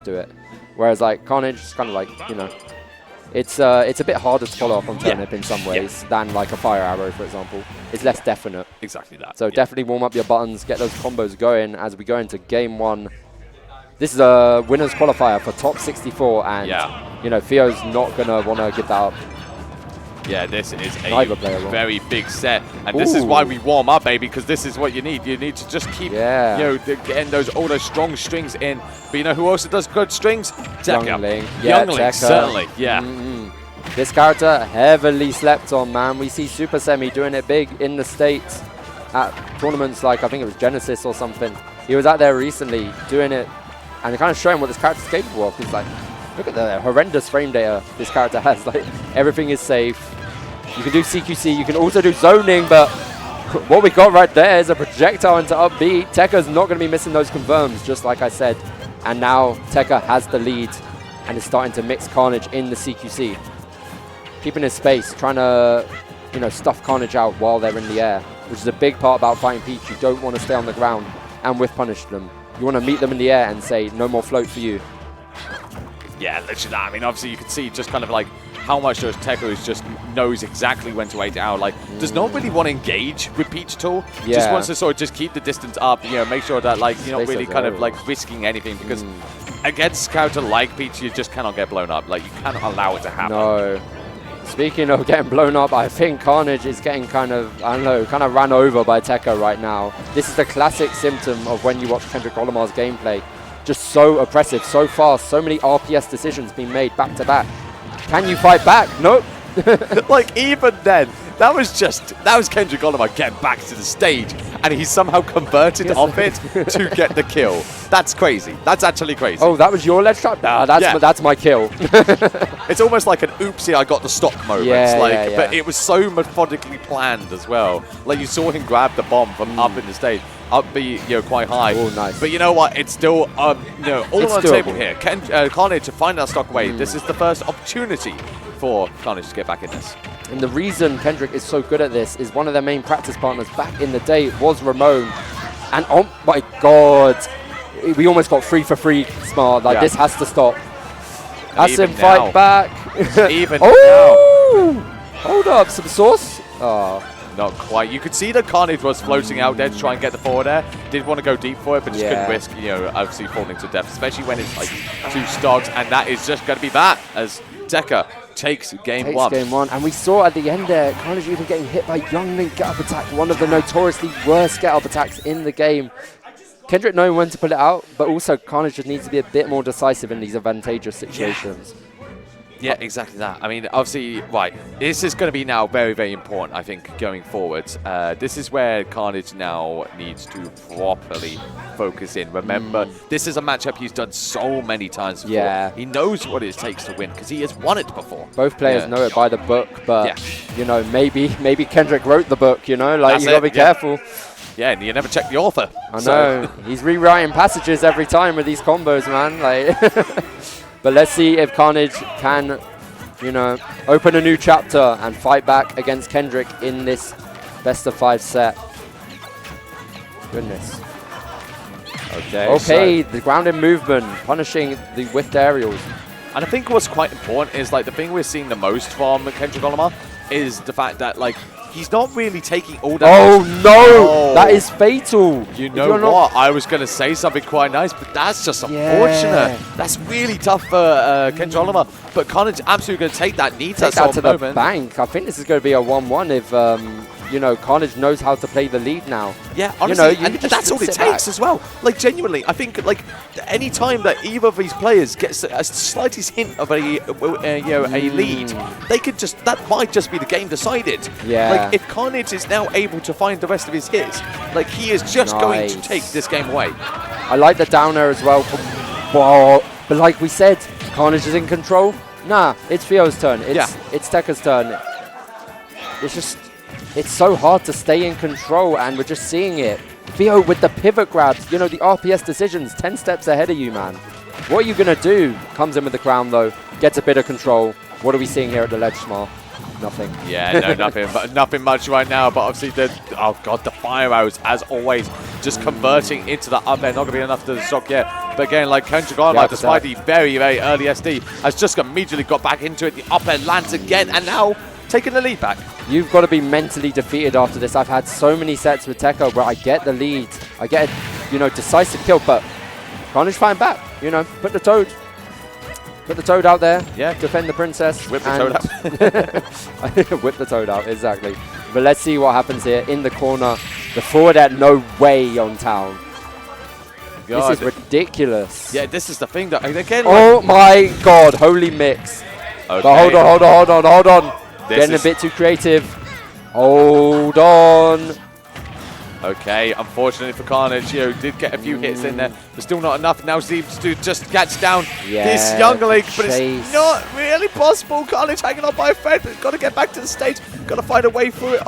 do it. Whereas like Khanage is kind of like, you know, it's a bit harder to follow up on turnip in some ways than like a fire arrow, for example. It's less definite. Exactly that. So definitely warm up your buttons, get those combos going as we go into game one. This is a winners qualifier for top 64, and you know, Theo's not gonna want to give that up. Yeah, this is a very big set, and this is why we warm up, baby, because this is what you need. You need to just keep, you know, getting all those strong strings in. But you know who also does good strings? Youngling. Youngling, certainly. Yeah. This character heavily slept on, man. We see Super Semi doing it big in the States at tournaments like, I think it was Genesis or something. He was out there recently doing it and kind of showing what this character's capable of. He's like, look at the horrendous frame data this character has. Like, everything is safe. You can do CQC, you can also do zoning, but what we got right there is a projectile into up B. Tekka's not going to be missing those confirms, just like I said. And now Tekka has the lead and is starting to mix Khanage in the CQC. Keeping his space, trying to, you know, stuff Khanage out while they're in the air, which is a big part about fighting Peach. You don't want to stay on the ground and whiff punish them. You want to meet them in the air and say, no more float for you. Yeah, literally that. I mean, obviously you can see just kind of like how much those Tekkas just knows exactly when to wait out. Like, does not really want to engage with Peach at all. Just wants to sort of just keep the distance up, you know, make sure that like you're not really kind of like risking anything, because against a character like Peach, you just cannot get blown up. Like, you cannot allow it to happen. No. Speaking of getting blown up, I think Khanage is getting kind of, I don't know, kind of ran over by Tekka right now. This is the classic symptom of when you watch Kendrick Olimar's gameplay. Just so oppressive, so fast, so many RPS decisions being made back to back. Can you fight back? Nope. Like, even then, that was Kendrick Olimar getting back to the stage, and he somehow converted off it to get the kill. That's crazy. That's actually crazy. Oh, that was your ledge trap? Nah, that's my kill. It's almost like an oopsie, I got the stop moment. But it was so methodically planned as well. Like, you saw him grab the bomb from up in the stage. Up B, you know, quite high. Oh, nice. But you know what? It's still, you know, all on the table here. Khanage to find that stock away. This is the first opportunity for Khanage to get back in this. And the reason Kendrick is so good at this is one of their main practice partners back in the day was Ramon. And oh my God, we almost got 3 for 3 smart. Like, this has to stop. That's him fight back. Even now. Hold up, some sauce. Oh. Not quite. You could see that Khanage was floating out there to try and get the forward air. Did want to go deep for it, but just couldn't risk, you know, obviously falling to death, especially when it's like 2 stocks, and that is just going to be that as Tekka takes game one. And we saw at the end there, Khanage even getting hit by Youngling get-up attack, one of the notoriously worst get-up attacks in the game. Kendrick knowing when to put it out, but also Khanage just needs to be a bit more decisive in these advantageous situations. Yeah, exactly that. I mean, obviously, this is going to be now very, very important, I think, going forwards. This is where Khanage now needs to properly focus in. Remember, this is a matchup he's done so many times before. Yeah. He knows what it takes to win because he has won it before. Both players know it by the book, but, you know, maybe Kendrick wrote the book, you know? Like, you got to be careful. Yeah, and you never check the author. I know. He's rewriting passages every time with these combos, man. Like... But let's see if Khanage can, you know, open a new chapter and fight back against Kendrick in this best-of-5 set. Goodness. Okay, the grounded movement, punishing the whiffed aerials. And I think what's quite important is, like, the thing we're seeing the most from Kendrick Olimar is the fact that, like, he's not really taking all that. Oh, no! That is fatal. You know what? I was going to say something quite nice, but that's just unfortunate. That's really tough for Kendrick Olimar. But Khanage absolutely going to take that. Needs that to the bank. I think this is going to be a 1-1 if, you know, Khanage knows how to play the lead now. Yeah, honestly, and that's all it takes as well. Like, genuinely, I think, like, any time that either of these players gets a slightest hint of a lead, they could just, that might just be the game decided. Yeah. Like, if Khanage is now able to find the rest of his hits, like, he is just going to take this game away. I like the down air as well. Wow. But like we said, Khanage is in control. Nah, it's Theo's turn. It's Tekka's turn. It's just... It's so hard to stay in control, and we're just seeing it. Theo with the pivot grabs, you know, the RPS decisions, 10 steps ahead of you, man. What are you going to do? Comes in with the crown, though. Gets a bit of control. What are we seeing here at the ledge, Smart? Nothing. Yeah, no, nothing, but nothing much right now. But obviously, oh god, the fire arrows, as always, just converting into the up air. Not gonna be enough to stop yet. But again, like Kendrick, despite the very, very early SD, has just immediately got back into it. The up air lands again, and now taking the lead back. You've got to be mentally defeated after this. I've had so many sets with Tekka where I get the lead, I get a, decisive kill, but Khanage fighting back. Put the Toad. Put the Toad out there. Yeah. Defend the Princess. Whip the Toad out. Whip the Toad out, exactly. But let's see what happens here in the corner. The forward at no way on town. God. This is ridiculous. Yeah, this is the thing that, again. Oh my god, holy mix. Okay. But hold on. Getting a bit too creative. Hold on. Okay, unfortunately for Khanage, did get a few hits in there, but still not enough. Now seems to just catch down this youngling, but it's not really possible. Khanage hanging on by a thread, but got to get back to the stage, got to find a way through it.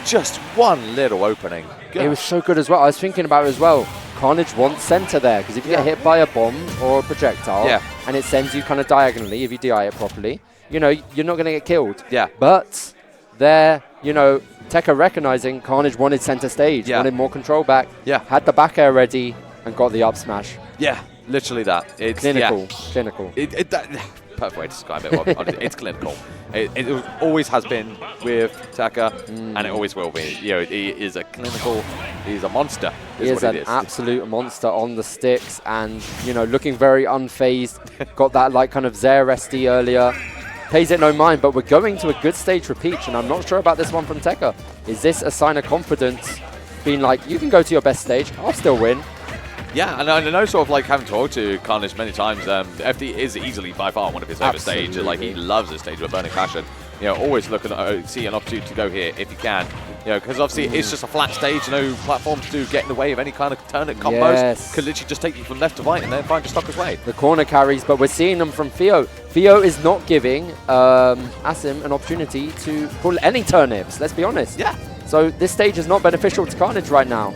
Just one little opening. It was so good as well. I was thinking about it as well. Khanage wants center there, because if you get hit by a bomb or a projectile, and it sends you kind of diagonally, if you DI it properly, you're not going to get killed. Yeah. But there, Tekka recognizing Khanage wanted center stage, wanted more control back, had the back air ready, and got the up smash. Yeah, literally that. It's clinical. Perfect way to describe it. It's clinical. It always has been with Tekka, and it always will be. He is a clinical. He's a monster. He is an absolute monster on the sticks, and looking very unfazed. Got that kind of Zare SD earlier. Pays it no mind, but we're going to a good stage for Peach, and I'm not sure about this one from Tekka. Is this a sign of confidence? Being like, you can go to your best stage, I'll still win. Yeah, and I know sort of having talked to Khanage many times, FD is easily by far one of his favorite stages. He loves this stage with Burning Passion. Always looking to see an opportunity to go here if you can. Because obviously it's just a flat stage, no platforms to get in the way of any kind of turnip combos. Could literally just take you from left to right and then find your stock way. The corner carries, but we're seeing them from Theo. Theo is not giving Asim an opportunity to pull any turnips, let's be honest. Yeah. So this stage is not beneficial to Khanage right now.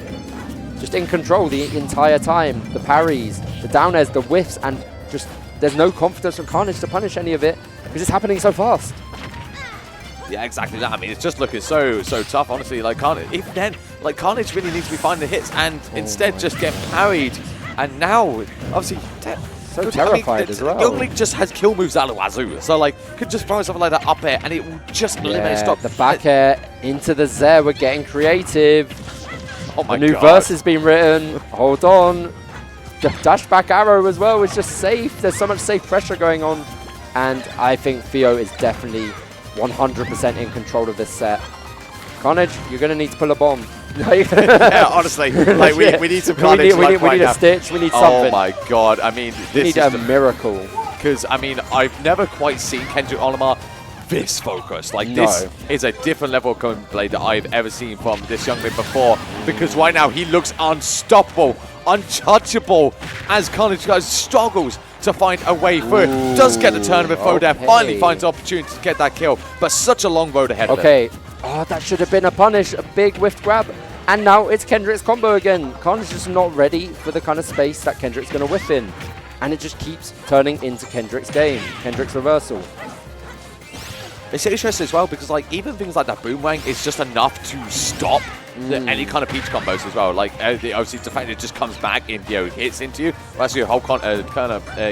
Just in control the entire time. The parries, the down airs, the whiffs, and just there's no confidence from Khanage to punish any of it because it's happening so fast. Yeah, exactly that. I mean, it's just looking so tough, honestly. Khanage really needs to be finding the hits and instead just get parried. And now, obviously, so terrified as well. Youngling just has kill moves out of wazoo. So, could just throw something like that up air and it will just eliminate stop. The back air into the Zare. We're getting creative. Oh my God. A new verse has been written. Hold on. The dash back arrow as well is just safe. There's so much safe pressure going on. And I think Theo is definitely 100% in control of this set. Khanage, you're going to need to pull a bomb. Yeah, honestly, we need some Khanage. We need a stitch. We need something. Oh my God! I mean, we need a miracle. Because I mean, I've never quite seen Kendrick Olimar this focused. This is a different level of gameplay that I've ever seen from this youngling before. Because right now he looks unstoppable, untouchable, as Khanage struggles to find a way through. Does get the tournament throw there, finally finds the opportunity to get that kill, but such a long road ahead of him. Oh, that should have been a punish, a big whiff grab. And now it's Kendrick's combo again. Khanage is just not ready for the kind of space that Kendrick's going to whiff in. And it just keeps turning into Kendrick's game, Kendrick's reversal. It's interesting as well because even things like that boomerang is just enough to stop any kind of Peach combos as well. Obviously the fact it just comes back and hits into you, that's your whole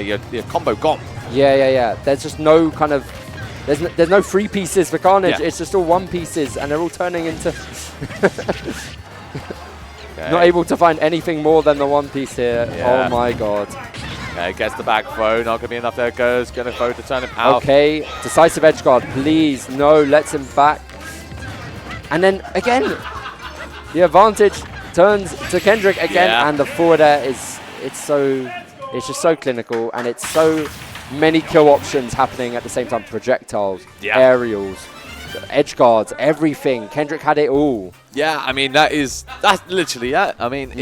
your combo gone. Yeah. There's just no kind of there's no free pieces for Khanage. It's just all one pieces, and they're all turning into not able to find anything more than the one piece here. Oh my God. Gets the back throw, not going to be enough there, going to throw to turn him out. Okay, decisive edge guard, please, no, lets him back. And then again, the advantage turns to Kendrick again, and the forward air it's just so clinical, and it's so many kill options happening at the same time. Projectiles, aerials, edge guards, everything. Kendrick had it all. Yeah, I mean, that's literally it. I mean,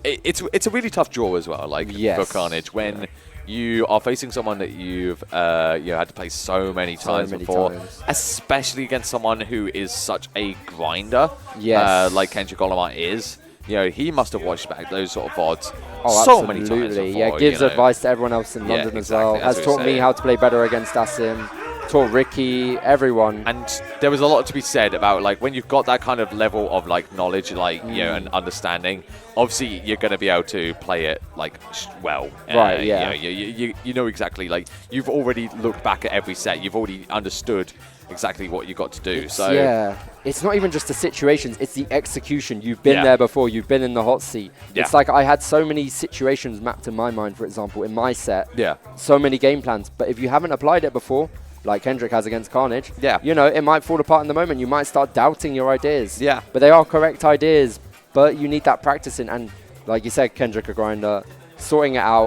it's a really tough draw as well, for Khanage, when you are facing someone that you've had to play so many times before, especially against someone who is such a grinder, like Kendrick Olimar is. He must have watched back those sort of VODs so many times before. Gives advice to everyone else in London as well. Has taught me how to play better against Asim. taught Ricky, everyone. And there was a lot to be said about like when you've got that kind of level of like knowledge, like you know, and understanding. Obviously, you're going to be able to play it like well. Right. Yeah. You know exactly. Like you've already looked back at every set. You've already understood exactly what you got to do. So yeah, it's not even just the situations, it's the execution. You've been there before, you've been in the hot seat. It's like I had so many situations mapped in my mind, for example, in my set. So many game plans, but if you haven't applied it before, like Kendrick has against Khanage, you know, it might fall apart in the moment. You might start doubting your ideas. But they are correct ideas, but you need that practicing. And like you said, Kendrick a grinder, sorting it out,